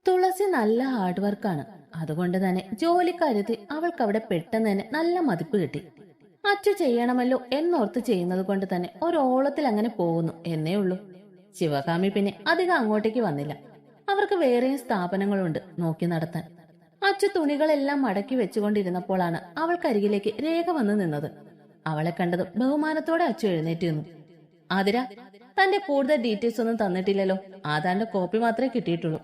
തുളസി നല്ല ഹാർഡ് വർക്കാണ്. അതുകൊണ്ട് തന്നെ ജോലിക്കാര്യത്തിൽ അവൾക്ക് അവിടെ പെട്ടെന്ന് തന്നെ നല്ല മതിപ്പ് കിട്ടി. അച്ചു ചെയ്യണമല്ലോ എന്നോർത്ത് ചെയ്യുന്നത് കൊണ്ട് തന്നെ ഒരോളത്തിൽ അങ്ങനെ പോകുന്നു എന്നേ ഉള്ളൂ. ശിവകാമി പിന്നെ അധികം അങ്ങോട്ടേക്ക് വന്നില്ല. അവർക്ക് വേറെയും സ്ഥാപനങ്ങളുണ്ട് നോക്കി നടത്താൻ. അച്ചു തുണികളെല്ലാം മടക്കി വെച്ചുകൊണ്ടിരുന്നപ്പോഴാണ് അവൾക്കരികിലേക്ക് രേഖ വന്നു നിന്നത്. അവളെ കണ്ടതും ബഹുമാനത്തോടെ അച്ചു എഴുന്നേറ്റ് നിന്നു. ആതിര, തന്റെ കൂടുതൽ ഡീറ്റെയിൽസ് ഒന്നും തന്നിട്ടില്ലല്ലോ. ആധാറിന്റെ കോപ്പി മാത്രമേ കിട്ടിയിട്ടുള്ളൂ.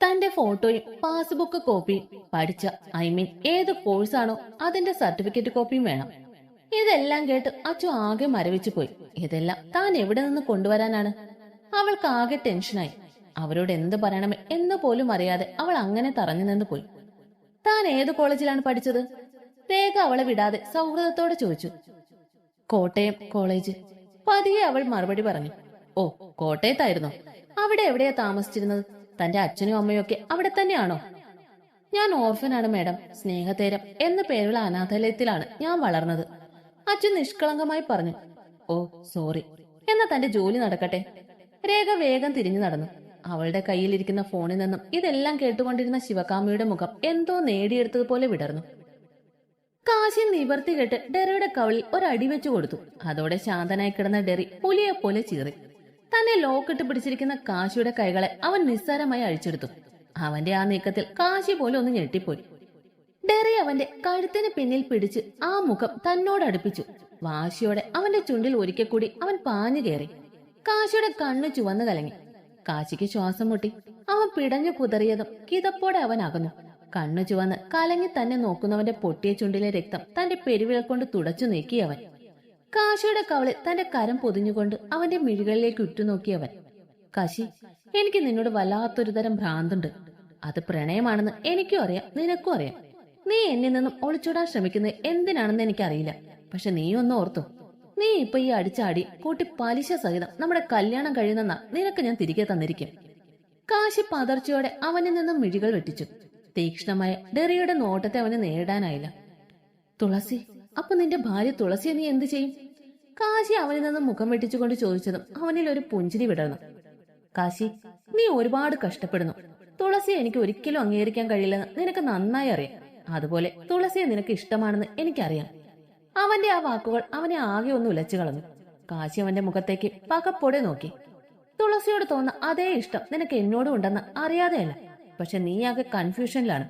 തന്റെ ഫോട്ടോയും പാസ്ബുക്ക് കോപ്പിയും പഠിച്ച ഏത് കോഴ്സാണോ അതിന്റെ സർട്ടിഫിക്കറ്റ് കോപ്പിയും വേണം. ഇതെല്ലാം കേട്ട് അച്ചു ആകെ മരവിച്ചു പോയി. ഇതെല്ലാം താൻ എവിടെ നിന്ന് കൊണ്ടുവരാനാണ്? അവൾക്ക് ആകെ ടെൻഷനായി. അവരോട് എന്ത് പറയണമേ എന്ന് പോലും അറിയാതെ അവൾ അങ്ങനെ തറഞ്ഞു നിന്ന് പോയി. താൻ ഏത് കോളേജിലാണ് പഠിച്ചത്? രേഖ അവളെ വിടാതെ സൗഹൃദത്തോടെ ചോദിച്ചു. കോട്ടയം കോളേജ്. പതിയെ അവൾ മറുപടി പറഞ്ഞു. ഓ, കോട്ടയത്തായിരുന്നോ? അവിടെ എവിടെയാ താമസിച്ചിരുന്നത്? തന്റെ അച്ഛനും അമ്മയും ഒക്കെ അവിടെ തന്നെയാണോ? ഞാൻ ഓർഫനാണ് മേഡം. സ്നേഹതേരം എന്ന പേരുള്ള അനാഥാലയത്തിലാണ് ഞാൻ വളർന്നത്. അച്ഛൻ നിഷ്കളങ്കമായി പറഞ്ഞു. ഓ സോറി. എന്നാ തന്റെ ജോലി നടക്കട്ടെ. രേഖ വേഗം തിരിഞ്ഞു നടന്നു. അവളുടെ കയ്യിലിരിക്കുന്ന ഫോണിൽ നിന്നും ഇതെല്ലാം കേട്ടുകൊണ്ടിരുന്ന ശിവകാമിയുടെ മുഖം എന്തോ നേടിയെടുത്തതുപോലെ വിടർന്നു. കാശി നിവർത്തി കേട്ട് ഡെറിയുടെ കവളിൽ ഒരടി വെച്ചു കൊടുത്തു. അതോടെ ശാന്തനായി കിടന്ന ഡെറി പുലിയെ പോലെ ചീറി. തന്നെ ലോക്കിട്ട് പിടിച്ചിരിക്കുന്ന കാശിയുടെ കൈകളെ അവൻ നിസ്സാരമായി അഴിച്ചെടുത്തു. അവന്റെ ആ നീക്കത്തിൽ കാശി പോലെ ഒന്ന് ഞെട്ടിപ്പോയി. ഡെറി അവന്റെ കഴുത്തിന് പിന്നിൽ പിടിച്ച് ആ മുഖം തന്നോട് അടുപ്പിച്ചു. വാശിയോടെ അവന്റെ ചുണ്ടിൽ ഒരിക്കൽ കൂടി അവൻ പാഞ്ഞു കയറി. കാശിയുടെ കണ്ണു ചുവന്നു കലങ്ങി. കാശിക്ക് ശ്വാസം മുട്ടി. അവൻ പിടഞ്ഞു കുതറിയതും കിതപ്പോടെ അവൻ അകന്നു. കണ്ണു ചുവന്ന് കലങ്ങി തന്നെ നോക്കുന്നവന്റെ പൊട്ടിയ ചുണ്ടിലെ രക്തം തന്റെ പെരുവിരൽ കൊണ്ട് തുടച്ചു നീക്കിയവൻ. കാശിയുടെ കവളിൽ തന്റെ കരം പൊതിഞ്ഞുകൊണ്ട് അവന്റെ മിഴികളിലേക്ക് ഉറ്റുനോക്കിയവൻ. കാശി, എനിക്ക് നിന്നോട് വല്ലാത്തൊരു തരം ഭ്രാന്തുണ്ട്. അത് പ്രണയമാണെന്ന് എനിക്കും അറിയാം, നിനക്കും അറിയാം. നീ എന്നിൽ നിന്നും ഒളിച്ചോടാൻ ശ്രമിക്കുന്നത് എന്തിനാണെന്ന് എനിക്കറിയില്ല. പക്ഷെ നീ ഒന്ന് ഓർത്തു, നീ ഇപ്പൊ ഈ അടിച്ചാടി കൂട്ടി പലിശ സഹിതം നമ്മുടെ കല്യാണം കഴിയുന്ന നിനക്ക് ഞാൻ തിരികെ തന്നിരിക്കും. കാശി പതർച്ചയോടെ അവനിൽ നിന്നും മിഴികൾ വെട്ടിച്ചു. തീക്ഷ്ണമായ ഡെറിയുടെ നോട്ടത്തെ അവന് നേരിടാനായില്ല. തുളസി, അപ്പൊ നിന്റെ ഭാര്യ തുളസിയെ നീ എന്ത് ചെയ്യും? കാശി അവനിൽ നിന്നും മുഖം വെട്ടിച്ചുകൊണ്ട് ചോദിച്ചതും അവനിൽ ഒരു പുഞ്ചിരി വിടർന്നു. കാശി, നീ ഒരുപാട് കഷ്ടപ്പെടുന്നു. തുളസിയെ എനിക്ക് ഒരിക്കലും അംഗീകരിക്കാൻ കഴിയില്ലെന്ന് നിനക്ക് നന്നായി അറിയാം. അതുപോലെ തുളസിയെ നിനക്ക് ഇഷ്ടമാണെന്ന് എനിക്കറിയാം. അവന്റെ ആ വാക്കുകൾ അവനെ ആകെ ഒന്ന് ഉലച്ചു കളഞ്ഞു. കാശി അവന്റെ മുഖത്തേക്ക് പകപ്പോടെ നോക്കി. തുളസിയോട് തോന്നുന്ന അതേ ഇഷ്ടം നിനക്ക് എന്നോടും ഉണ്ടെന്ന് അറിയാതെയല്ല. പക്ഷെ നീ ആകെ കൺഫ്യൂഷനിലാണ്.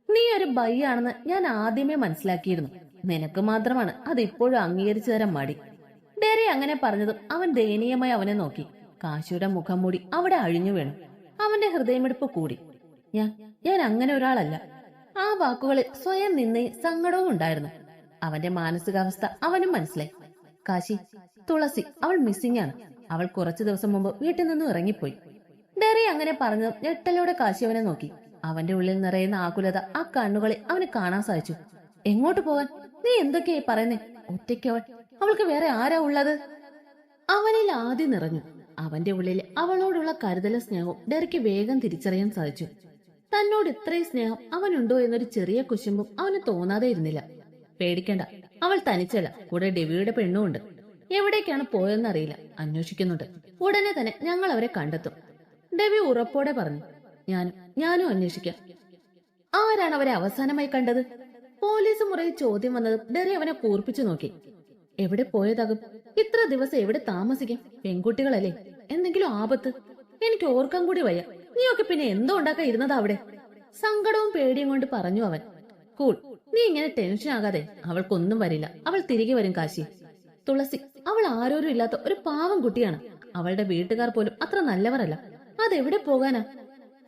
നീ ഒരു ബൈയാണെന്ന് ഞാൻ ആദ്യമേ മനസ്സിലാക്കിയിരുന്നു. നിനക്ക് മാത്രമാണ് അത് ഇപ്പോഴും അംഗീകരിച്ചു തരാൻ മടി. ഡെറി അങ്ങനെ പറഞ്ഞതും അവൻ ദയനീയമായി അവനെ നോക്കി. കാശിയുടെ മുഖം മൂടി അവിടെ അഴിഞ്ഞു വീണു. അവന്റെ ഹൃദയമെടുപ്പ് കൂടി. ഞാൻ അങ്ങനെ ഒരാളല്ല. ആ വാക്കുകളിൽ സ്വയം നിന്നയും സങ്കടവും ഉണ്ടായിരുന്നു. അവന്റെ മാനസികാവസ്ഥ അവനും മനസ്സിലായി. കാശി, തുളസി അവൾ മിസ്സിംഗ് ആണ്. അവൾ കുറച്ചു ദിവസം മുമ്പ് വീട്ടിൽ നിന്നും ഇറങ്ങിപ്പോയി. ഡെറി അങ്ങനെ പറഞ്ഞതും ഞെട്ടലോടെ കാശി അവനെ നോക്കി. അവന്റെ ഉള്ളിൽ നിറയുന്ന ആകുലത ആ കണ്ണുകളിൽ അവന് കാണാൻ സാധിച്ചു. എങ്ങോട്ട് പോവാൻ? നീ എന്തൊക്കെയായി പറയുന്നേ? ഒറ്റയ്ക്കവൾ, അവൾക്ക് വേറെ ആരാ ഉള്ളത്? അവനിൽ ആദ്യം നിറഞ്ഞു. അവന്റെ ഉള്ളിൽ അവളോടുള്ള കരുതലും സ്നേഹവും ഡെറിക്ക് വേഗം തിരിച്ചറിയാൻ സാധിച്ചു. തന്നോട് ഇത്രയും സ്നേഹം അവനുണ്ടോ എന്നൊരു ചെറിയ കുശുമ്പും അവന് തോന്നാതെ ഇരുന്നില്ല. പേടിക്കണ്ട, അവൾ തനിച്ചല്ല, കൂടെ ഡെവിയുടെ പെണ്ണുമുണ്ട്. എവിടേക്കാണ് പോയെന്നറിയില്ല, അന്വേഷിക്കുന്നുണ്ട്. ഉടനെ തന്നെ ഞങ്ങൾ അവരെ കണ്ടെത്തും. ഡെവി ഉറപ്പോടെ പറഞ്ഞു. ഞാനും അന്വേഷിക്കാം. ആരാണ് അവരെ അവസാനമായി കണ്ടത്? പോലീസ് മുറിയിൽ ചോദ്യം വന്നത് ഡെറി അവനെ കൂർപ്പിച്ചു നോക്കി. എവിടെ പോയതാകും? ഇത്ര ദിവസം എവിടെ താമസിക്കും? പെൺകുട്ടികളല്ലേ, എന്തെങ്കിലും ആപത്ത്? എനിക്ക് ഓർക്കാൻ കൂടി വയ്യ. നീയൊക്കെ പിന്നെ എന്തോ ഉണ്ടാക്കാൻ ഇരുന്നതാ അവിടെ? സങ്കടവും പേടിയും കൊണ്ട് പറഞ്ഞു അവൻ. കൂൾ, നീ ഇങ്ങനെ ടെൻഷൻ ആകാതെ. അവൾക്കൊന്നും വരില്ല, അവൾ തിരികെ വരും കാശി. തുളസി, അവൾ ആരോരും ഇല്ലാത്ത ഒരു പാവം കുട്ടിയാണ്. അവളുടെ വീട്ടുകാർ പോലും അത്ര നല്ലവരല്ല. അതെവിടെ പോകാനാ?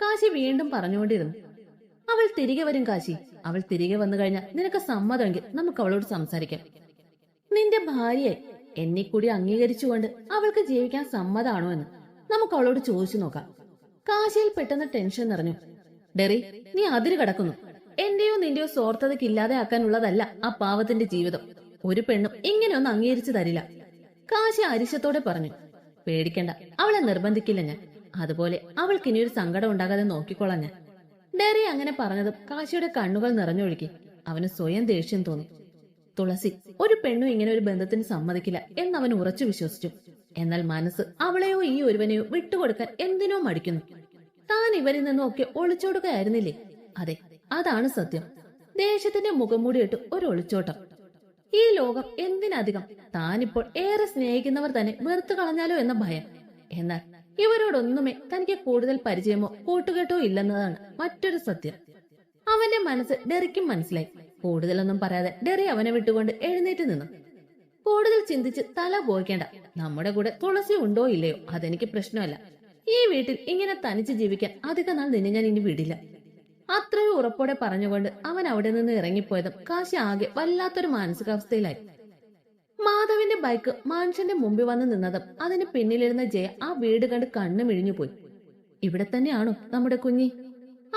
കാശി വീണ്ടും പറഞ്ഞുകൊണ്ടിരുന്നു. അവൾ തിരികെ വരും കാശി. അവൾ തിരികെ വന്നു കഴിഞ്ഞാൽ നിനക്ക് സമ്മതമെങ്കിൽ നമുക്ക് അവളോട് സംസാരിക്കാം. നിന്റെ ഭാര്യയെ എന്നെ കൂടി അംഗീകരിച്ചുകൊണ്ട് അവൾക്ക് ജീവിക്കാൻ സമ്മതാണോ എന്ന് നമുക്ക് അവളോട് ചോദിച്ചു നോക്കാം. കാശിയിൽ പെട്ടെന്ന് ടെൻഷൻ നിറഞ്ഞു. ഡെറി, നീ അതിര് കടക്കുന്നു. എന്റെയോ നിന്റെയോ സ്വാർത്ഥതയ്ക്ക് ഇല്ലാതെയാക്കാനുള്ളതല്ല ആ പാവത്തിന്റെ ജീവിതം. ഒരു പെണ്ണും ഇങ്ങനെയൊന്നും അംഗീകരിച്ചു തരില്ല. കാശി അരിശത്തോടെ പറഞ്ഞു. പേടിക്കണ്ട, അവളെ നിർബന്ധിക്കില്ല ഞാൻ. അതുപോലെ അവൾക്ക് ഇനിയൊരു സങ്കടം ഉണ്ടാകാതെ നോക്കിക്കോളാം ഞാൻ. ഡെറി അങ്ങനെ പറഞ്ഞതും കാശിയുടെ കണ്ണുകൾ നിറഞ്ഞൊഴുകി. അവന് സ്വയം ദേഷ്യം തോന്നി. തുളസി, ഒരു പെണ്ണും ഇങ്ങനെ ഒരു ബന്ധത്തിന് സമ്മതിക്കില്ല എന്നവൻ ഉറച്ചു വിശ്വസിച്ചു. എന്നാൽ മനസ്സ് അവളെയോ ഈ ഒരുവനെയോ വിട്ടുകൊടുക്കാൻ എന്തിനോ മടിക്കുന്നു. താൻ ഇവരിൽ നിന്നൊക്കെ ഒളിച്ചോടുകയായിരുന്നില്ലേ? അതെ, അതാണ് സത്യം. ദേഷ്യത്തിന്റെ മുഖം മൂടിയിട്ട് ഒരു ഒളിച്ചോട്ടം. ഈ ലോകം എന്തിനധികം താനിപ്പോൾ ഏറെ സ്നേഹിക്കുന്നവർ തന്നെ വെറുത്തു കളഞ്ഞാലോ എന്ന ഭയം. എന്നാൽ ഇവരോടൊന്നുമേ തനിക്ക് കൂടുതൽ പരിചയമോ കൂട്ടുകെട്ടോ ഇല്ലെന്നതാണ് മറ്റൊരു സത്യം. അവന്റെ മനസ്സ് ഡെറിക്കും മനസ്സിലായി. കൂടുതലൊന്നും പറയാതെ ഡെറി അവനെ വിട്ടുകൊണ്ട് എഴുന്നേറ്റ് നിന്നു. കൂടുതൽ ചിന്തിച്ച് തല പോയിക്കേണ്ട. നമ്മുടെ കൂടെ തുളസി ഉണ്ടോ ഇല്ലയോ അതെനിക്ക് പ്രശ്നമല്ല. ഈ വീട്ടിൽ ഇങ്ങനെ തനിച്ച് ജീവിക്കാൻ അധിക നാൾ നിന്നെ ഞാൻ ഇനി വിടില്ല. അത്രയും ഉറപ്പോടെ പറഞ്ഞുകൊണ്ട് അവൻ അവിടെ നിന്ന് ഇറങ്ങിപ്പോയതും കാശി ആകെ വല്ലാത്തൊരു മാനസികാവസ്ഥയിലായി. മാധവിന്റെ ബൈക്ക് മനുഷ്യന്റെ മുമ്പിൽ വന്ന് നിന്നതും അതിന് പിന്നിലിരുന്ന ജയ ആ വീട് കണ്ട് കണ്ണു മിഴിഞ്ഞുപോയി. ഇവിടെ തന്നെയാണോ നമ്മുടെ കുഞ്ഞി?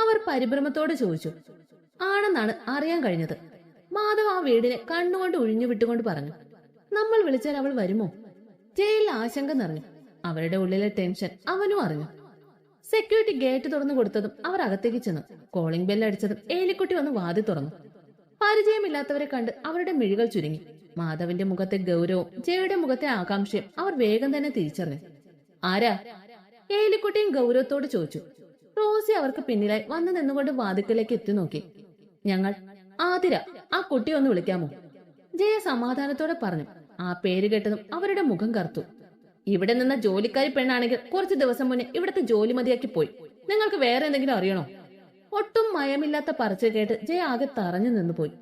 അവർ പരിഭ്രമത്തോട് ചോദിച്ചു. ആണെന്നാണ് അറിയാൻ കഴിഞ്ഞത്. മാധവ് ആ വീടിനെ കണ്ണുകൊണ്ട് ഒഴിഞ്ഞു വിട്ടുകൊണ്ട് പറഞ്ഞു. നമ്മൾ വിളിച്ചാൽ അവൾ വരുമോ? ജയിൽ ആശങ്ക നിറഞ്ഞു. അവരുടെ ഉള്ളിലെ ടെൻഷൻ അവനും അറിഞ്ഞു. സെക്യൂരിറ്റി ഗേറ്റ് തുറന്നു കൊടുത്തതും അവർ അകത്തേക്ക് ചെന്നു. കോളിംഗ് ബെല്ല് അടിച്ചതും ഏലിക്കുട്ടി വന്ന് വാതി തുറന്നു. പരിചയമില്ലാത്തവരെ കണ്ട് അവരുടെ മിഴികൾ ചുരുങ്ങി. മാധവിന്റെ മുഖത്തെ ഗൗരവവും ജയയുടെ മുഖത്തെ ആകാംക്ഷയും അവർ വേഗം തന്നെ തിരിച്ചറിഞ്ഞു. ആരാ? ഏലിക്കുട്ടിയും ഗൗരവത്തോട് ചോദിച്ചു. റോസി അവർക്ക് പിന്നിലായി വന്നു നിന്നുകൊണ്ട് വാതിക്കലേക്ക് എത്തി നോക്കി. ഞങ്ങൾ. ആതിര, ആ കുട്ടിയെ ഒന്ന് വിളിക്കാമോ? ജയ സമാധാനത്തോടെ പറഞ്ഞു. ആ പേര് കേട്ടതും അവരുടെ മുഖം കറുത്തു. ഇവിടെ നിന്ന ജോലിക്കാരി പെണ്ണാണെങ്കിൽ കുറച്ചു ദിവസം മുന്നേ ഇവിടുത്തെ ജോലി മതിയാക്കി പോയി. നിങ്ങൾക്ക് വേറെ എന്തെങ്കിലും അറിയണോ? ഒട്ടും മയമില്ലാത്ത പറച്ചിൽ കേട്ട് ജയ ആകെ തറഞ്ഞു നിന്നുപോയി.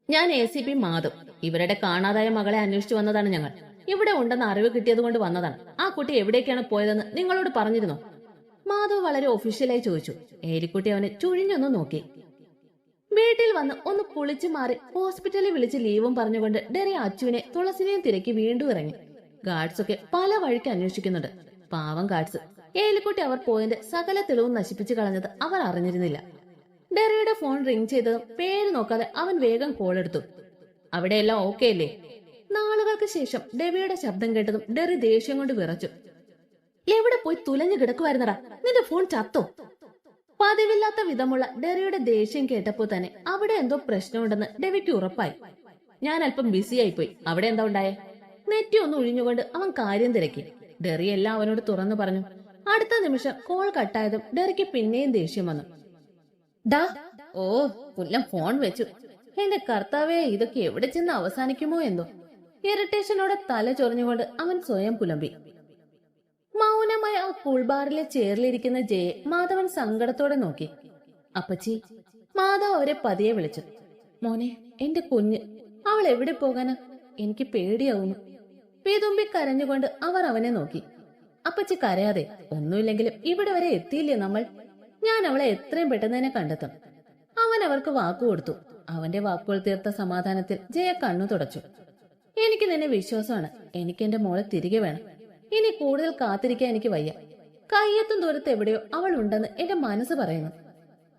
ഞാൻ ACP മാധവ്. ഇവരുടെ കാണാതായ മകളെ അന്വേഷിച്ചു വന്നതാണ് ഞങ്ങൾ. ഇവിടെ ഉണ്ടെന്ന് അറിവ് കിട്ടിയത് കൊണ്ട് വന്നതാണ്. ആ കുട്ടി എവിടേക്കാണ് പോയതെന്ന് നിങ്ങളോട് പറഞ്ഞിരുന്നോ? മാധവ് വളരെ ഒഫീഷ്യലായി ചോദിച്ചു. ഏലിക്കുട്ടി അവനെ ചുഴിഞ്ഞൊന്നു നോക്കി. വീട്ടിൽ വന്ന് ഒന്ന് കുളിച്ചു മാറി ഹോസ്പിറ്റലിൽ വിളിച്ച് ലീവും പറഞ്ഞുകൊണ്ട് ഡെറി അച്ചുവിനെ തുളസിനെയും തിരക്കി വീണ്ടും ഇറങ്ങി. ഗാർഡ്സൊക്കെ പല വഴിക്ക് അന്വേഷിക്കുന്നുണ്ട്. പാവം ഗാർഡ്സ്. ഏലിക്കുട്ടി അവർ പോയതിന്റെ സകല തെളിവും നശിപ്പിച്ചു കളഞ്ഞത് അവർ അറിഞ്ഞിരുന്നില്ല. ഡെറിയുടെ ഫോൺ റിംഗ് ചെയ്തതും പേര് നോക്കാതെ അവൻ വേഗം കോൾ എടുത്തു. അവിടെയെല്ലാം ഓക്കെ അല്ലേ? നാളുകൾക്ക് ശേഷം ഡെബിയുടെ ശബ്ദം കേട്ടതും ഡെറി ദേഷ്യം കൊണ്ട് വിറച്ചു. എവിടെ പോയി തുലഞ്ഞു കിടക്കുവായിരുന്നടാ? നിന്റെ ഫോൺ ചത്തോ? പതിവില്ലാത്ത വിധമുള്ള ഡെറിയുടെ ദേഷ്യം കേട്ടപ്പോ തന്നെ അവിടെ എന്തോ പ്രശ്നമുണ്ടെന്ന് ഡെവിക്ക് ഉറപ്പായി. ഞാൻ അല്പം ബിസിയായി പോയി. അവിടെ എന്താ ഉണ്ടായേ? നെറ്റി ഒന്ന് ഒഴിഞ്ഞുകൊണ്ട് അവൻ കാര്യം തിരക്കി. ഡെറി എല്ലാം അവനോട് തുറന്നു പറഞ്ഞു. അടുത്ത നിമിഷം കോൾ കട്ടായതും ഡെറിക്ക് പിന്നെയും ദേഷ്യം വന്നു. ഡാ, ഓ പുല്ലം ഫോൺ വെച്ചു. എന്റെ കർത്താവേ, ഇതൊക്കെ എവിടെ ചെന്ന് അവസാനിക്കുമോ എന്തോ. ഇറിറ്റേഷനോടെ തല ചൊറിഞ്ഞുകൊണ്ട് അവൻ സ്വയം പുലമ്പി. മൗനമായ ആ കൂൾബാറിലെ ചെയറിലിരിക്കുന്ന ജയെ മാധവൻ സങ്കടത്തോടെ നോക്കി. അപ്പച്ചി. മാധവ് അവരെ പതിയെ വിളിച്ചു. മോനെ, എന്റെ കുഞ്ഞ്, അവൾ എവിടെ പോകാനാ? എനിക്ക് പേടിയാവുന്നു. പീതുമ്പി കരഞ്ഞുകൊണ്ട് അവർ അവനെ നോക്കി. അപ്പച്ചി കരയാതെ. ഒന്നുമില്ലെങ്കിലും ഇവിടെ വരെ എത്തിയില്ലേ നമ്മൾ? ഞാൻ അവളെ എത്രയും പെട്ടെന്ന് തന്നെ കണ്ടെത്തും. അവൻ അവർക്ക് വാക്കുകൊടുത്തു. അവന്റെ വാക്കുകൾ തീർത്ത സമാധാനത്തിൽ ജയ കണ്ണു തുടച്ചു. എനിക്ക് നിന്നെ വിശ്വാസമാണ്. എനിക്ക് എന്റെ മോളെ തിരികെ വേണം. ഇനി കൂടുതൽ കാത്തിരിക്കാൻ എനിക്ക് വയ്യ. കയ്യെത്തും ദൂരത്ത് എവിടെയോ അവൾ ഉണ്ടെന്ന് എന്റെ മനസ്സ് പറയുന്നു.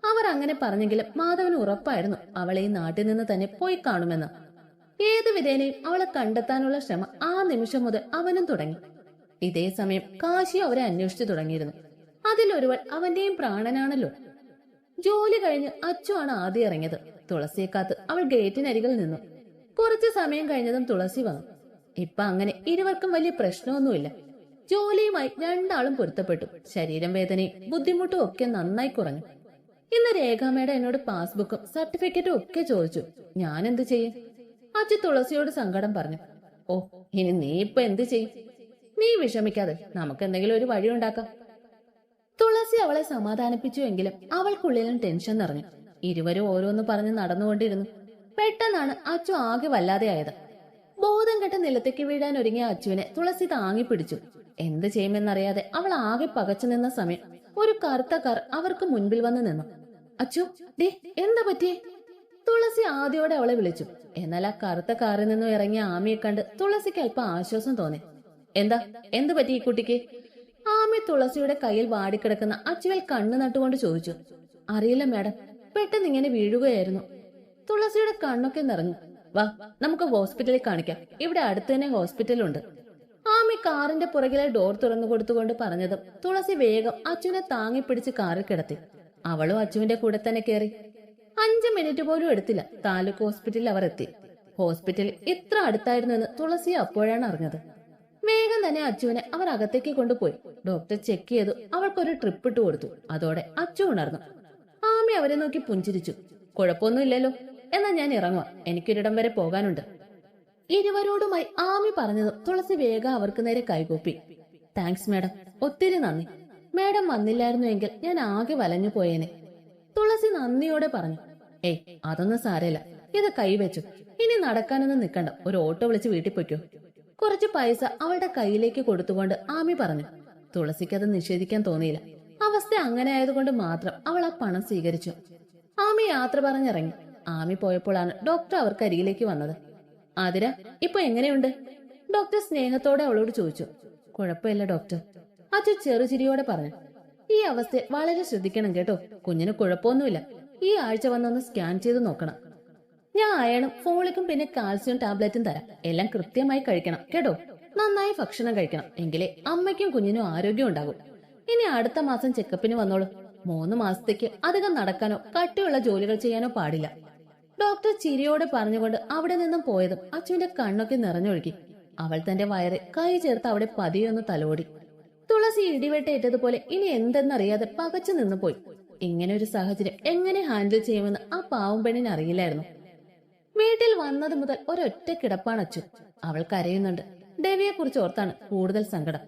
അവർ അങ്ങനെ പറഞ്ഞെങ്കിലും മാധവന് ഉറപ്പായിരുന്നു അവളെ ഈ നാട്ടിൽ നിന്ന് തന്നെ പോയി കാണുമെന്ന്. ഏതു വിധേനയും അവളെ കണ്ടെത്താനുള്ള ശ്രമം ആ നിമിഷം മുതൽ അവനും തുടങ്ങി. ഇതേ സമയം കാശി അവരെ അന്വേഷിച്ചു തുടങ്ങിയിരുന്നു. അതിലൊരുവൾ അവന്റെയും പ്രാണനാണല്ലോ. ജോലി കഴിഞ്ഞ് അച്ചു ആണ് ആദ്യം ഇറങ്ങിയത്. തുളസിയെ കാത്ത് അവൾ ഗേറ്റിനരികിൽ നിന്നു. കുറച്ചു സമയം കഴിഞ്ഞതും തുളസി വന്നു. ഇപ്പൊ അങ്ങനെ ഇരുവർക്കും വലിയ പ്രശ്നമൊന്നുമില്ല. ജോലിയുമായി രണ്ടാളും പൊരുത്തപ്പെട്ടു. ശരീരം വേദനയും ബുദ്ധിമുട്ടും ഒക്കെ നന്നായി കുറഞ്ഞു. ഇന്ന് രേഖാമ്മയുടെ എന്നോട് പാസ്ബുക്കും സർട്ടിഫിക്കറ്റും ഒക്കെ ചോദിച്ചു. ഞാൻ എന്ത് ചെയ്യും? അച്ചു തുളസിയോട് സങ്കടം പറഞ്ഞു. ഓ, ഇനി നീ ഇപ്പൊ എന്ത് ചെയ്യും? നീ വിഷമിക്കാതെ, നമുക്ക് എന്തെങ്കിലും ഒരു വഴി ഉണ്ടാക്കാം. തുളസി അവളെ സമാധാനിപ്പിച്ചുവെങ്കിലും അവൾക്കുള്ളിലും ടെൻഷൻ നിറഞ്ഞു. ഇരുവരും ഓരോന്ന് പറഞ്ഞ് നടന്നുകൊണ്ടിരുന്നു. പെട്ടെന്നാണ് അച്ചു ആകെ വല്ലാതെയായത്. ബോധം കെട്ട് നിലത്തേക്ക് വീഴാൻ ഒരുങ്ങിയ അച്ചുവിനെ തുളസി താങ്ങി പിടിച്ചു. എന്ത് ചെയ്യുമെന്നറിയാതെ അവൾ ആകെ പകച്ചു നിന്ന സമയം ഒരു കറുത്ത കാർ അവർക്ക് മുൻപിൽ വന്ന് നിന്നു. അച്ചു, ഡേ, എന്താ പറ്റിയേ? തുളസി ആദ്യോടെ അവളെ വിളിച്ചു. എന്നാൽ ആ കറുത്ത കാറിൽ നിന്നും ഇറങ്ങിയ ആമിയെ കണ്ട് തുളസിക്ക് അല്പം ആശ്വാസം തോന്നി. എന്താ, എന്ത് പറ്റി ഈ കുട്ടിക്ക്? ആമി തുളസിയുടെ കയ്യിൽ വാടിക്കിടക്കുന്ന അച്ചുവിൽ കണ്ണു നട്ടുകൊണ്ട് ചോദിച്ചു. അറിയില്ല മാഡം, പെട്ടെന്ന് ഇങ്ങനെ വീഴുകയായിരുന്നു. തുളസിയുടെ കണ്ണൊക്കെ നിറഞ്ഞു. വാ, നമുക്ക് ഹോസ്പിറ്റലിൽ കാണിക്കാം. ഇവിടെ അടുത്ത് തന്നെ ഹോസ്പിറ്റലുണ്ട്. ആമി കാറിന്റെ പുറകിലെ ഡോർ തുറന്നു കൊടുത്തുകൊണ്ട് പറഞ്ഞതും തുളസി വേഗം അച്ചുവിനെ താങ്ങിപ്പിടിച്ച് കാറിൽ കിടത്തി. അവളും അച്ചുവിന്റെ കൂടെ തന്നെ കയറി. 5 മിനിറ്റ് പോലും എടുത്തില്ല, താലൂക്ക് ഹോസ്പിറ്റലിൽ അവർ എത്തി. ഹോസ്പിറ്റൽ ഇത്ര അടുത്തായിരുന്നു എന്ന് തുളസി അപ്പോഴാണ് അറിഞ്ഞത്. വേഗം തന്നെ അച്ചുവിനെ അവർ അകത്തേക്ക് കൊണ്ടുപോയി. ഡോക്ടർ ചെക്ക് ചെയ്തു, അവൾക്കൊരു ട്രിപ്പ് ഇട്ട് കൊടുത്തു. അതോടെ അച്ചു ഉണർന്നു. ആമി അവരെ നോക്കി പുഞ്ചിരിച്ചു. കുഴപ്പമൊന്നുമില്ലല്ലോ, എന്നാ ഞാൻ ഇറങ്ങുക, എനിക്കൊരിടം വരെ പോകാനുണ്ട്. ഇരുവരോടുമായി ആമി പറഞ്ഞതും തുളസി വേഗം അവർക്ക് നേരെ കൈകൂപ്പി. താങ്ക്സ് മാഡം, ഒത്തിരി നന്ദി. മാഡം വന്നില്ലായിരുന്നുവെങ്കിൽ ഞാൻ ആകെ വലഞ്ഞു പോയേനെ. തുളസി നന്ദിയോടെ പറഞ്ഞു. ഏയ് അതൊന്നും സാരമില്ല, ഇത് കൈവച്ചു. ഇനി നടക്കാനൊന്നും നിൽക്കണ്ട, ഒരു ഓട്ടോ വിളിച്ച് വീട്ടിൽ പൊയ്ക്കോ. കുറച്ച് പൈസ അവളുടെ കയ്യിലേക്ക് കൊടുത്തുകൊണ്ട് ആമി പറഞ്ഞു. തുളസിക്ക് അത് നിഷേധിക്കാൻ തോന്നിയില്ല. അവസ്ഥ അങ്ങനെ ആയതുകൊണ്ട് മാത്രം അവൾ ആ പണം സ്വീകരിച്ചു. ആമി യാത്ര പറഞ്ഞിറങ്ങി. ആമി പോയപ്പോഴാണ് ഡോക്ടർ അവർക്ക് അരികിലേക്ക് വന്നത്. ആതിര, ഇപ്പൊ എങ്ങനെയുണ്ട്? ഡോക്ടർ സ്നേഹത്തോടെ അവളോട് ചോദിച്ചു. കുഴപ്പമില്ല ഡോക്ടർ, അച്ചു ചെറുചിരിയോടെ പറഞ്ഞു. ഈ അവസ്ഥ വളരെ ശ്രദ്ധിക്കണം കേട്ടോ. കുഞ്ഞിന് കുഴപ്പമൊന്നുമില്ല. ഈ ആഴ്ച വന്നൊന്ന് സ്കാൻ ചെയ്ത് നോക്കണം. ഞാൻ അയണും ഫോളിക്കും പിന്നെ കാൽസ്യം ടാബ്ലറ്റും തരാം. എല്ലാം കൃത്യമായി കഴിക്കണം കേട്ടോ. നന്നായി ഭക്ഷണം കഴിക്കണം, എങ്കിലേ അമ്മയ്ക്കും കുഞ്ഞിനും ആരോഗ്യം ഉണ്ടാകും. ഇനി അടുത്ത മാസം ചെക്കപ്പിന് വന്നോളൂ. 3 മാസത്തേക്ക് അധികം നടക്കാനോ കട്ടിയുള്ള ജോലികൾ ചെയ്യാനോ പാടില്ല. ഡോക്ടർ ചിരിയോടെ പറഞ്ഞുകൊണ്ട് അവിടെ നിന്നും പോയതും അച്ചുവിന്റെ കണ്ണൊക്കെ നിറഞ്ഞൊഴുകി. അവൾ തന്റെ വയറ് കൈ ചേർത്ത് അവിടെ പതിയൊന്ന് തലോടി. തുളസി ഇടിവെട്ടേറ്റതുപോലെ ഇനി എന്തെന്നറിയാതെ പകച്ചു നിന്നു പോയി. ഇങ്ങനെ ഒരു സാഹചര്യം എങ്ങനെ ഹാൻഡിൽ ചെയ്യുമെന്ന് ആ പാവം പെണ്ണിന് അറിയില്ലായിരുന്നു. വീട്ടിൽ വന്നത് മുതൽ ഒരൊറ്റ കിടപ്പാണ് അച്ചു. അവൾ കരയുന്നുണ്ട്. ദേവിയെ കുറിച്ച് ഓർത്താണ് കൂടുതൽ സങ്കടം.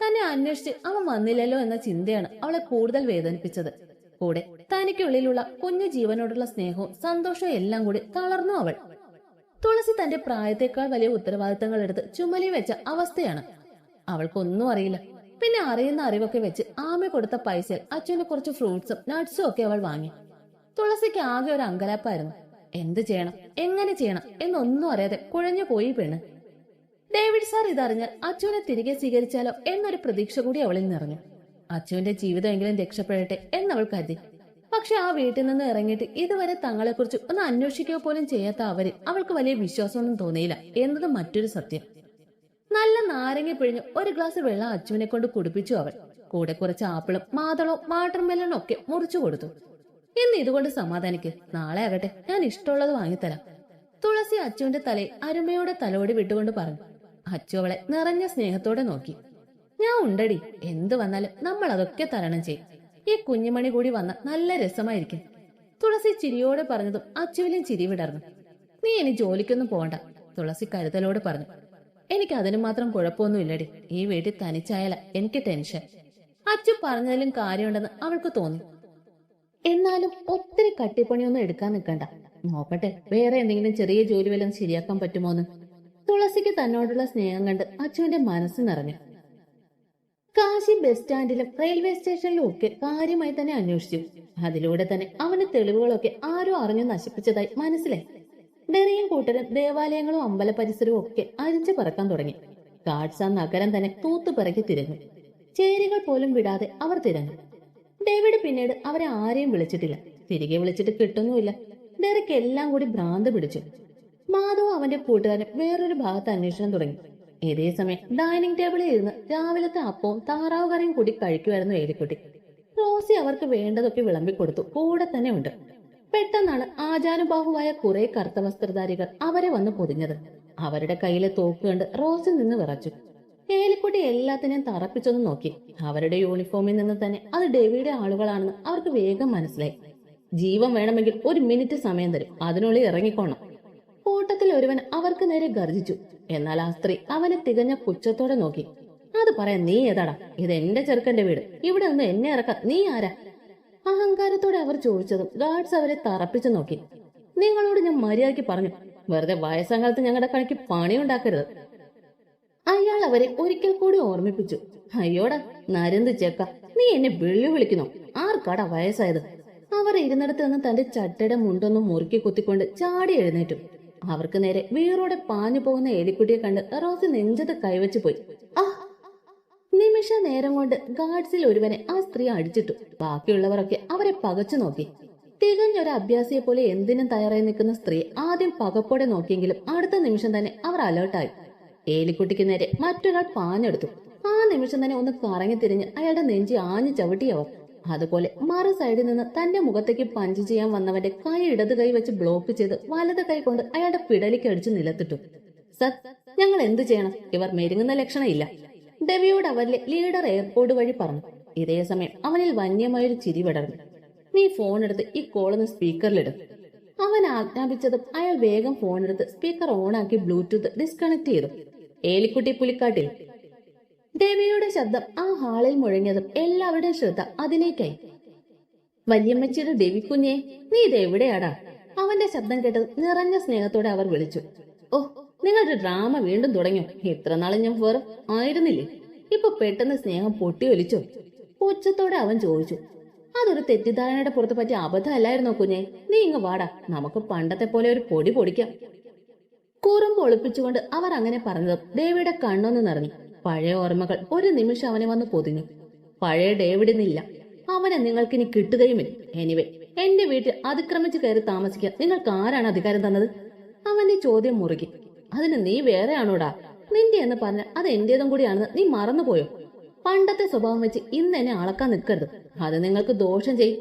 തന്നെ അന്വേഷിച്ച് അവൻ വന്നില്ലല്ലോ എന്ന ചിന്തയാണ് അവളെ കൂടുതൽ വേദനിപ്പിച്ചത്. കൂടെ തനിക്കുള്ളിലുള്ള കുഞ്ഞു ജീവനോടുള്ള സ്നേഹവും സന്തോഷവും എല്ലാം കൂടി തളർന്നു അവൾ. തുളസി തന്റെ പ്രായത്തെക്കാൾ വലിയ ഉത്തരവാദിത്തങ്ങൾ എടുത്ത് ചുമലി വെച്ച അവസ്ഥയാണ്. അവൾക്കൊന്നും അറിയില്ല. പിന്നെ അറിയുന്ന അറിവൊക്കെ വെച്ച് ആമി കൊടുത്ത പൈസയിൽ അച്ഛന് കുറച്ച് ഫ്രൂട്ട്സും നട്ട്സും ഒക്കെ അവൾ വാങ്ങി. തുളസിക്ക് ആകെ ഒരു അങ്കലാപ്പായിരുന്നു. എന്ത് ചെയ്യണം, എങ്ങനെ ചെയ്യണം എന്നൊന്നും അറിയാതെ കുഴഞ്ഞു പോയി പെണ്ണ്. ഡേവിഡ് സാർ ഇതറിഞ്ഞാൽ അച്ചുവിനെ തിരികെ സ്വീകരിച്ചാലോ എന്നൊരു പ്രതീക്ഷ കൂടി അവളിൽ നിറഞ്ഞു. അച്ചുവിന്റെ ജീവിതമെങ്കിലും രക്ഷപ്പെടട്ടെ എന്നവൾ കരുതി. പക്ഷെ ആ വീട്ടിൽ നിന്ന് ഇറങ്ങിയിട്ട് ഇതുവരെ തങ്ങളെക്കുറിച്ച് ഒന്ന് അന്വേഷിക്കുക പോലും ചെയ്യാത്ത അവരിൽ അവൾക്ക് വലിയ വിശ്വാസമൊന്നും തോന്നിയില്ല എന്നത് മറ്റൊരു സത്യം. നല്ല നാരങ്ങ പിഴിഞ്ഞ് ഒരു ഗ്ലാസ് വെള്ളം അച്ചുവിനെ കൊണ്ട് കുടിപ്പിച്ചു അവൾ. കൂടെ കുറച്ച് ആപ്പിളും മാതളവും വാട്ടർമെലനും ഒക്കെ മുറിച്ചു കൊടുത്തു. ഇന്ന് ഇതുകൊണ്ട് സമാധാനിക്ക്, നാളെ ആകട്ടെ ഞാൻ ഇഷ്ടമുള്ളത് വാങ്ങിത്തരാം. തുളസി അച്ചുവിന്റെ തലയിൽ അരുമയോടെ തലോടി വിട്ടുകൊണ്ട് പറഞ്ഞു. അച്ചു അവളെ നിറഞ്ഞ സ്നേഹത്തോടെ നോക്കി. ഞാൻ ഉണ്ടടി, എന്ത് വന്നാലും നമ്മൾ അതൊക്കെ തരണം ചെയ്യും. ഈ കുഞ്ഞുമണി കൂടി വന്ന നല്ല രസമായിരിക്കും. തുളസി ചിരിയോടെ പറഞ്ഞതും അച്ചുവിലും ചിരി വിടർന്നു. നീ ഇനി ജോലിക്കൊന്നും പോകണ്ട, തുളസി കരുതലോട് പറഞ്ഞു. എനിക്ക് അതിന് മാത്രം കുഴപ്പമൊന്നുമില്ലടി. ഈ വീട്ടിൽ തനിച്ചായാല എനിക്ക് ടെൻഷൻ. അച്ചു പറഞ്ഞതിലും കാര്യമുണ്ടെന്ന് അവൾക്ക് തോന്നി. എന്നാലും ഒത്തിരി കട്ടിപ്പണിയൊന്നും എടുക്കാൻ നിൽക്കണ്ട. നോക്കട്ടെ വേറെ എന്തെങ്കിലും ചെറിയ ജോലി വല്ലതും ശരിയാക്കാൻ പറ്റുമോന്ന്. തുളസിക്ക് തന്നോടുള്ള സ്നേഹം കണ്ട് അച്ചുവിന്റെ മനസ്സ് നിറഞ്ഞു. കാശി ബസ് സ്റ്റാൻഡിലും റെയിൽവേ സ്റ്റേഷനിലും ഒക്കെ കാര്യമായി തന്നെ അന്വേഷിച്ചു. അതിലൂടെ തന്നെ അവന്റെ തെളിവുകളൊക്കെ ആരോ അറിഞ്ഞു നശിപ്പിച്ചതായി മനസ്സിലായി. ഡെറിയും കൂട്ടരും ദേവാലയങ്ങളും അമ്പല പരിസരവും ഒക്കെ അരിച്ചു പറക്കാൻ തുടങ്ങി. ഗാഡ്സ് ആ നഗരം തന്നെ തൂത്തുപിറക്കി തിരഞ്ഞു. ചേരികൾ പോലും വിടാതെ അവർ തിരഞ്ഞു. ഡേവിഡ് പിന്നീട് അവരെ ആരെയും വിളിച്ചിട്ടില്ല. തിരികെ വിളിച്ചിട്ട് കിട്ടുന്നുമില്ല. ഡെറിക്ക് എല്ലാം കൂടി ഭ്രാന്ത് പിടിച്ചു. മാധവ് അവന്റെ കൂട്ടുകാരൻ വേറൊരു ഭാഗത്ത് അന്വേഷണം തുടങ്ങി. ഇതേ സമയം ഡൈനിങ് ടേബിളിൽ ഇരുന്ന് രാവിലത്തെ അപ്പവും താറാവ് കറിയും കൂടി കഴിക്കുമായിരുന്നു ഏലിക്കുട്ടി. റോസി അവർക്ക് വേണ്ടതൊക്കെ വിളമ്പിക്കൊടുത്തു. കൂടെ തന്നെ ഉണ്ട്. പെട്ടെന്നാണ് ആചാനുബാഹുവായ കുറെ കറുത്ത വസ്ത്രധാരികൾ അവരെ വന്ന് പൊതിഞ്ഞത്. അവരുടെ കയ്യിലെ തോക്ക് കണ്ട് റോസി നിന്ന് വിറച്ചു. ഏലിക്കുട്ടി എല്ലാത്തിനെയും തറപ്പിച്ചൊന്ന് നോക്കി. അവരുടെ യൂണിഫോമിൽ നിന്ന് തന്നെ അത് ഡേവിയുടെ ആളുകളാണെന്ന് അവർക്ക് വേഗം മനസ്സിലായി. ജീവൻ വേണമെങ്കിൽ 1 മിനിറ്റ് സമയം തരും, അതിനുള്ളിൽ ഇറങ്ങിക്കോണം. കൂട്ടത്തിൽ ഒരുവൻ അവർക്ക് നേരെ ഗർജിച്ചു. എന്നാൽ ആ സ്ത്രീ അവനെ തികഞ്ഞ പുച്ഛത്തോടെ നോക്കി. അത് പറയാൻ നീ ഏതാടാ? ഇത് എന്റെ ചെറുക്കന്റെ വീട്, ഇവിടെ നിന്ന് എന്നെ ഇറക്കാൻ നീ ആരാ? അഹങ്കാരത്തോടെ അവർ ചോദിച്ചതും ഗാർഡ്സ് അവരെ തറപ്പിച്ചു നോക്കി. നിങ്ങളോട് ഞാൻ മര്യാദയ്ക്ക് പറഞ്ഞു, വെറുതെ വയസ്സങ്കാലത്ത് ഞങ്ങളുടെ കണിക്ക് പണിയുണ്ടാക്കരുത്. അയാൾ അവരെ ഒരിക്കൽ കൂടി ഓർമ്മിപ്പിച്ചു. അയ്യോടാ നരന്ത് ചേക്ക, നീ എന്നെ വിളിക്കുന്നോ? ആർക്കാടാ വയസ്സായത്? അവർ ഇരുന്നിടത്ത് നിന്ന് തന്റെ ചട്ടയുടെ മുണ്ടൊന്നും മുറുക്കി കുത്തിക്കൊണ്ട് ചാടി എഴുന്നേറ്റു. അവർക്ക് നേരെ വീറോടെ പാഞ്ഞു പോകുന്ന എലിക്കുട്ടിയെ കണ്ട് റോസി നെഞ്ചത്ത് കൈവച്ചു പോയി. ആ നിമിഷ നേരം കൊണ്ട് ഗാർഡ്സിൽ ഒരുവനെ ആ സ്ത്രീ അടിച്ചിട്ടു. ബാക്കിയുള്ളവരൊക്കെ അവരെ പകച്ചു നോക്കി. തികഞ്ഞൊരു അഭ്യാസിയെ പോലെ എന്തിനും തയ്യാറായി നിൽക്കുന്ന സ്ത്രീ ആദ്യം പകപ്പോടെ നോക്കിയെങ്കിലും അടുത്ത നിമിഷം തന്നെ അവർ അലേർട്ടായി. ഏലിക്കുട്ടിക്ക് നേരെ മറ്റൊരാൾ പാഞ്ഞെടുത്തു. ആ നിമിഷം തന്നെ ഒന്ന് കറങ്ങി തിരിഞ്ഞ് അയാളുടെ നെഞ്ചി ആഞ്ഞു ചവിട്ടിയവർ. അതുപോലെ മറു സൈഡിൽ നിന്ന് തന്റെ മുഖത്തേക്ക് പഞ്ച് ചെയ്യാൻ വന്നവന്റെ കൈ ഇടത് കൈ വെച്ച് ബ്ലോക്ക് ചെയ്ത് വലത് കൈ കൊണ്ട് അയാളുടെ പിടലിക്ക് അടിച്ചു നിലത്തിട്ടു. സർ, ഞങ്ങൾ എന്തു ചെയ്യണം? ഇവർ മെരുങ്ങുന്ന ലക്ഷണമില്ല. ഡെവിയോട് അവരിലെ ലീഡർ എയർപോർട്ട് വഴി പറഞ്ഞു. ഇതേ സമയം അവനിൽ വന്യമായൊരു ചിരി വിടർന്നു. നീ ഫോൺ എടുത്ത് ഈ കോളൊന്ന് സ്പീക്കറിലിടും. അവൻ ആജ്ഞാപിച്ചതും അയാൾ വേഗം ഫോൺ എടുത്ത് സ്പീക്കർ ഓണാക്കി ബ്ലൂടൂത്ത് ഡിസ്കണക്ട് ചെയ്തു. ഏലിക്കുട്ടി പുലിക്കാട്ടിൽ. ഡെവിയുടെ ശബ്ദം ആ ഹാളിൽ മുഴങ്ങിയതും എല്ലാവരുടെയും ശ്രദ്ധ അതിലേക്കായി. വല്യമ്മച്ചിയുടെ ഡെവി കുഞ്ഞെ, നീ ഇതെവിടെയാടാ? അവന്റെ ശബ്ദം കേട്ടത് നിറഞ്ഞ സ്നേഹത്തോടെ അവർ വിളിച്ചു. ഓ, നിങ്ങളുടെ ഡ്രാമ വീണ്ടും തുടങ്ങിയോ? ഇത്ര നാളും ഞാൻ വേറെ ആയിരുന്നില്ലേ? ഇപ്പൊ പെട്ടെന്ന് സ്നേഹം പൊട്ടിയൊലിച്ചോ? ഉച്ചത്തോടെ അവൻ ചോദിച്ചു. അതൊരു തെറ്റിദ്ധാരണയുടെ പുറത്ത് പറ്റിയ അബദ്ധമല്ലായിരുന്നോ കുഞ്ഞെ? നീ ഇങ്ങ് വാടാ, നമുക്ക് പണ്ടത്തെ പോലെ ഒരു പൊടി പൊടിക്കാം. കുറുമ്പ് ഒളിപ്പിച്ചുകൊണ്ട് അവർ അങ്ങനെ പറഞ്ഞതും ഡേവിയുടെ കണ്ണൊന്ന് നിറഞ്ഞു. പഴയ ഓർമ്മകൾ ഒരു നിമിഷം അവനെ വന്ന് പൊതിഞ്ഞു. പഴയ ഡേവിഡിന്നില്ല. അവനെ നിങ്ങൾക്കിനി കിട്ടുകയുമില്ല. എനിവേ, എന്റെ വീട്ടിൽ അതിക്രമിച്ച് കയറി താമസിക്കാൻ നിങ്ങൾക്ക് ആരാണ് അധികാരം തന്നത്? അവന്റെ ചോദ്യം മുറുകി. അതിന് നീ വേറെ ആണോടാ? നിന്റെ എന്ന് പറഞ്ഞ അത് എന്റേതും കൂടിയാണെന്ന് നീ മറന്നുപോയോ? പണ്ടത്തെ സ്വഭാവം വെച്ച് ഇന്ന് എന്നെ അളക്കാൻ നിൽക്കരുത്. അത് നിങ്ങൾക്ക് ദോഷം ചെയ്യും.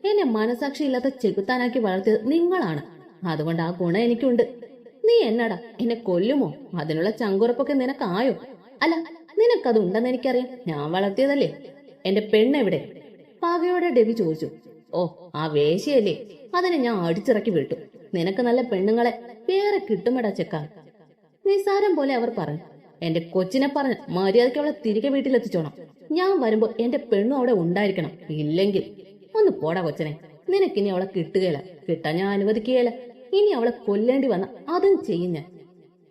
എന്നെ മനസാക്ഷിയില്ലാത്ത ചെകുത്താനാക്കി വളർത്തിയത് നിങ്ങളാണ്. അതുകൊണ്ട് ആ ഗുണം എനിക്കുണ്ട്. നീ എന്നടാ എന്നെ കൊല്ലുമോ? അതിനുള്ള ചങ്കുറപ്പൊക്കെ നിനക്കായോ? അല്ല, നിനക്കത് ഉണ്ടെന്ന് എനിക്കറിയാം. ഞാൻ വളർത്തിയതല്ലേ. എന്റെ പെണ്ണെവിടെ? പാകയോടെ ഡെവി ചോദിച്ചു. ഓ, ആ വേശ്യയല്ലേ, അതിനെ ഞാൻ അടിച്ചിറക്കി വിട്ടു. നിനക്ക് നല്ല പെണ്ണുങ്ങളെ വേറെ കിട്ടുമടാ ചെക്ക. നിസാരം പോലെ അവർ പറഞ്ഞു. എന്റെ കൊച്ചിനെ പറഞ്ഞ് മര്യാദയ്ക്ക് അവളെ തിരികെ വീട്ടിലെത്തിച്ചോണം. ഞാൻ വരുമ്പോ എന്റെ പെണ്ണും അവിടെ ഉണ്ടായിരിക്കണം. ഇല്ലെങ്കിൽ ഒന്ന് പോടാ കൊച്ചനെ. നിനക്കിനി അവളെ കിട്ടുകയില്ല. കിട്ടാൻ ഞാൻ അനുവദിക്കുകയില്ല. ഇനി അവളെ കൊല്ലേണ്ടി വന്ന അതും ചെയ്യും ഞാൻ.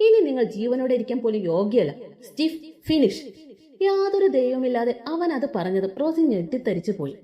ഇനി നിങ്ങൾ ജീവനോടെ ഇരിക്കാൻ പോലും യോഗ്യല്ല. സ്റ്റീഫ്, ഫിനിഷ്. യാതൊരു ദൈവമില്ലാതെ അവൻ അത് പറഞ്ഞത് റോസി ഞെട്ടിത്തരിച്ചു പോയി.